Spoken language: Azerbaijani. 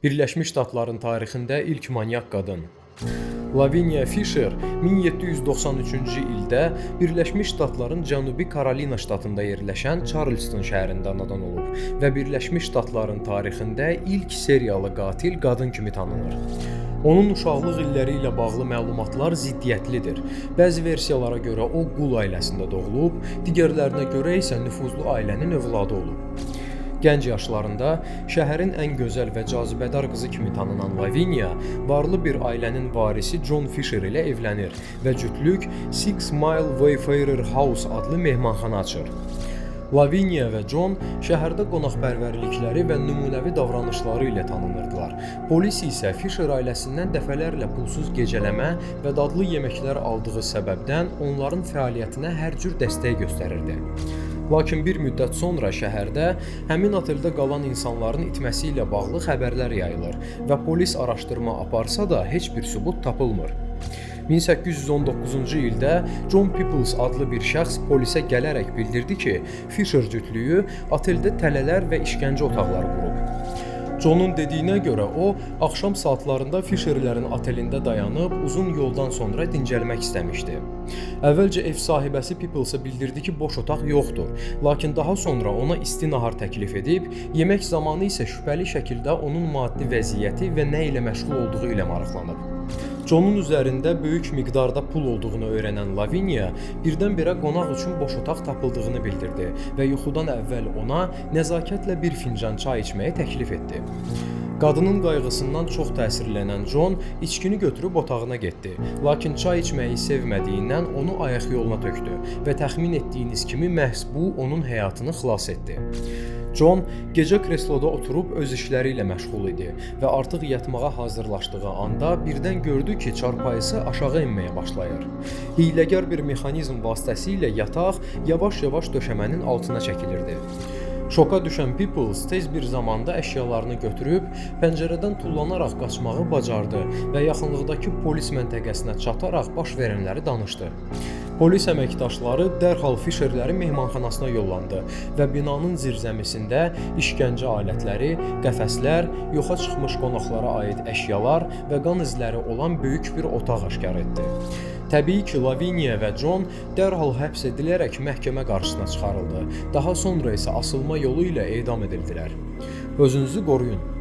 Birləşmiş Ştatların tarixində ilk manyak qadın. Lavinia Fisher 1793-cü ildə Birləşmiş Ştatların Cənubi Karolina ştatında yerləşən Charleston şəhərində anadan olub və Birləşmiş Ştatların tarixində ilk seriyalı qatil qadın kimi tanınır. Onun uşaqlıq illəri ilə bağlı məlumatlar ziddiyyətlidir. Bəzi versiyalara görə o qul ailəsində doğulub, digərlərinə görə isə nüfuzlu ailənin övladı olub. Gənc yaşlarında şəhərin ən gözəl və cazibədar qızı kimi tanınan Lavinia, varlı bir ailənin varisi John Fisher ilə evlənir və cütlük Six Mile Wayfarer House adlı mehmanxana açır. Lavinia və John şəhərdə qonaqpərvərlikləri və nümunəvi davranışları ilə tanınırdılar. Polis isə Fisher ailəsindən dəfələrlə pulsuz gecələmə və dadlı yeməklər aldığı səbəbdən onların fəaliyyətinə hər cür dəstək göstərirdi. Lakin bir müddət sonra şəhərdə həmin oteldə qalan insanların itməsi ilə bağlı xəbərlər yayılır və polis araşdırma aparsa da heç bir sübut tapılmır. 1819-cu ildə John Peoples adlı bir şəxs polisə gələrək bildirdi ki, Fisher cütlüyü oteldə tələlər və işgəncə otaqları qurub. John'un dediyinə görə o, axşam saatlarında Fisherlərin otelində dayanıb uzun yoldan sonra dincəlmək istəmişdi. Əvvəlcə ev sahibəsi Peoplesa bildirdi ki, boş otaq yoxdur, lakin daha sonra ona isti nahar təklif edib, yemək zamanı isə şübhəli şəkildə onun maddi vəziyyəti və nə ilə məşğul olduğu ilə maraqlanıb. John'un üzərində böyük miqdarda pul olduğunu öyrənən Lavinia birdən-birə qonaq üçün boş otaq tapıldığını bildirdi və yuxudan əvvəl ona nəzakətlə bir fincan çay içməyi təklif etdi. Qadının qayğısından çox təsirlənən John içkini götürüb otağına getdi, lakin çay içməyi sevmədiyindən onu ayaq yoluna tökdü və təxmin etdiyiniz kimi məhz bu onun həyatını xilas etdi. John gecə kresloda oturub öz işləri ilə məşğul idi və artıq yatmağa hazırlaşdığı anda birdən gördü ki, çarpayısı aşağı enməyə başlayır. Hiyləgər bir mexanizm vasitəsilə yataq yavaş-yavaş döşəmənin altına çəkilirdi. Şoka düşən Peoples tez bir zamanda əşyalarını götürüb pəncərədən tullanaraq qaçmağı bacardı və yaxınlıqdakı polis məntəqəsinə çataraq baş verənləri danışdı. Polis əməkdaşları dərhal Fisherlərin mehmanxanasına yollandı və binanın zirzəmisində işgəncə alətləri, qəfəslər, yoxa çıxmış qonaqlara aid əşyalar və qan izləri olan böyük bir otaq aşkar etdi. Təbii ki, Lavinia və John dərhal həbs edilərək məhkəmə qarşısına çıxarıldı. Daha sonra isə asılma yolu ilə edam edildilər. Özünüzü qoruyun.